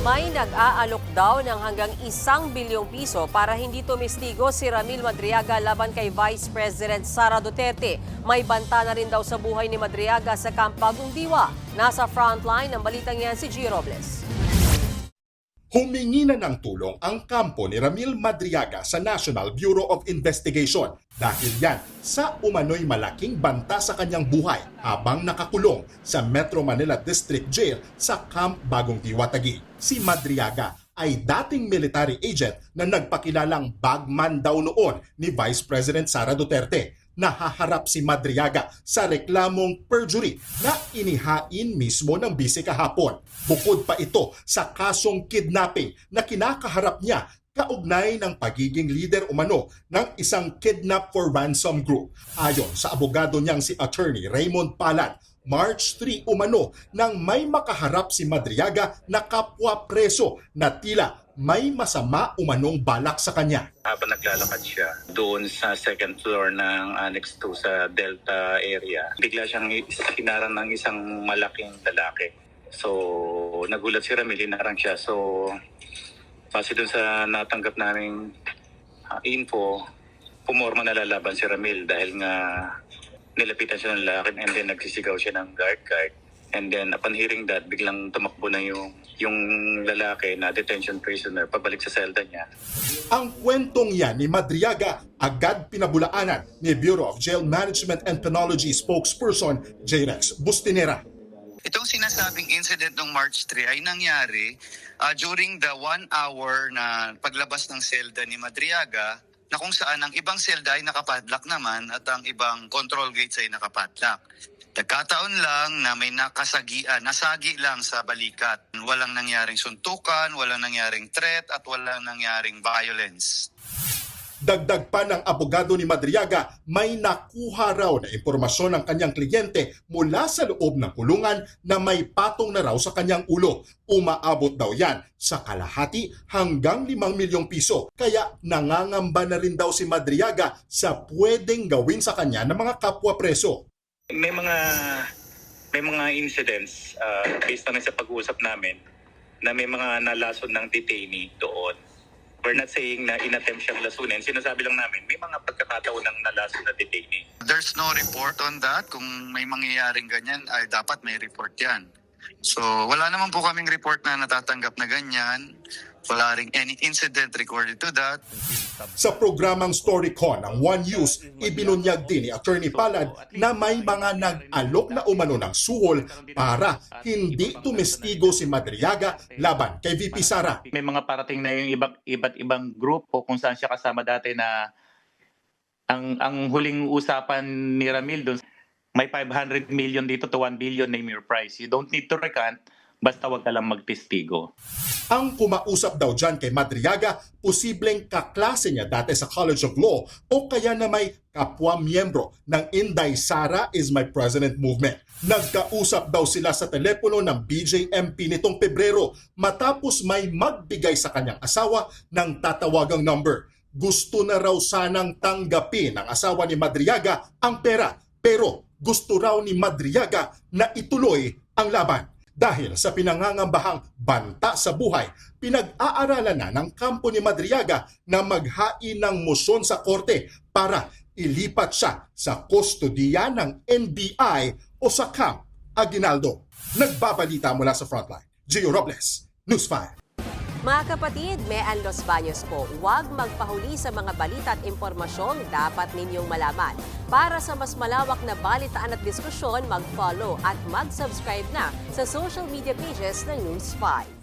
May nag-aalok daw ng hanggang 1 bilyong piso para hindi tumistigo si Ramil Madriaga laban kay Vice President Sara Duterte. May banta na rin daw sa buhay ni Madriaga sa Camp Bagong Diwa. Nasa frontline ng balitang yan si G. Robles. Humingi na ng tulong ang kampo ni Ramil Madriaga sa National Bureau of Investigation dahil yan sa umano'y malaking banta sa kanyang buhay habang nakakulong sa Metro Manila District Jail sa Camp Bagong Diwa, Taguig. Si Madriaga ay dating military agent na nagpakilalang bagman daw noon ni Vice President Sara Duterte. Nahaharap si Madriaga sa reklamong perjury na inihain mismo ng bise kahapon. Bukod pa ito sa kasong kidnapping na kinakaharap niya kaugnay ng pagiging leader umano ng isang kidnap for ransom group. Ayon sa abogado niyang si Attorney Raymond Palad, March 3 umano nang may makaharap si Madriaga na kapwa preso na tila may masama umanong balak sa kanya. Habang naglalakad siya doon sa second floor ng Annex 2 sa Delta area, bigla siyang hinarang ng isang malaking lalaki. So, nagulat si Ramil, hinarang siya. So, base doon sa natanggap naming info, pumorma na lalaban si Ramil dahil nga nilapitan siya ng lalaki and then nagsisigaw siya ng guard. And then upon hearing that, biglang tumakbo na yung lalaki na detention prisoner pabalik sa selda niya. Ang kwentong yan ni Madriaga agad pinabulaanan ni Bureau of Jail Management and Penology spokesperson J-Rex Bustinera. Itong sinasabing incident ng March 3 ay nangyari during the 1 hour na paglabas ng selda ni Madriaga na kung saan ang ibang selda ay nakapadlock naman at ang ibang control gates ay nakapadlock. Nagkataon lang na may nasagi lang sa balikat. Walang nangyaring suntukan, walang nangyaring threat at walang nangyaring violence. Dagdag pa ng abogado ni Madriaga, may nakuha raw na impormasyon ng kanyang kliyente mula sa loob ng kulungan na may patong na raw sa kanyang ulo. Umaabot daw yan sa kalahati hanggang 5 milyong piso. Kaya nangangamba na rin daw si Madriaga sa pwedeng gawin sa kanya ng mga kapwa preso. May mga incidents based naman sa pag-uusap namin na may mga nalason ng detainee doon. We're not saying na inattempt siyang lasunin. Sinasabi lang namin, may mga pagkakataon ng nalason na detainee. There's no report on that. Kung may mangyayaring ganyan, ay dapat may report yan. So wala naman po kaming report na natatanggap na ganyan. Wala ring any incident recorded to that. Sa programang Storycon ng One News, ibinunyag din ni Attorney Palad na may mga nag-alok na umano ng suhol para hindi tumestigo si Madriaga laban kay VP Sara. May mga parating na yung iba't ibang group o kung saan siya kasama dati na ang huling usapan ni Ramil doon, may 500 million dito to 1 billion name your price. You don't need to recant, basta wag ka lang magtestigo. Ang kumausap daw dyan kay Madriaga, posibleng kaklase niya dati sa College of Law o kaya na may kapwa-miyembro ng Inday Sara is My President movement. Nagkausap daw sila sa telepono ng BJMP nitong Pebrero matapos may magbigay sa kanyang asawa ng tatawagang number. Gusto na raw sanang tanggapin ng asawa ni Madriaga ang pera, pero gusto raw ni Madriaga na ituloy ang laban. Dahil sa pinangangambahang banta sa buhay, pinag-aaralan na ng kampo ni Madriaga na maghain ng motion sa korte para ilipat siya sa kustodiya ng NBI o sa Camp Aguinaldo. Nagbabalita mula sa Frontline, Gio Robles, News 5. Mga kapatid, Mean Los Baños po, huwag magpahuli sa mga balita at impormasyong dapat ninyong malaman. Para sa mas malawak na balitaan at diskusyon, mag-follow at mag-subscribe na sa social media pages ng News 5.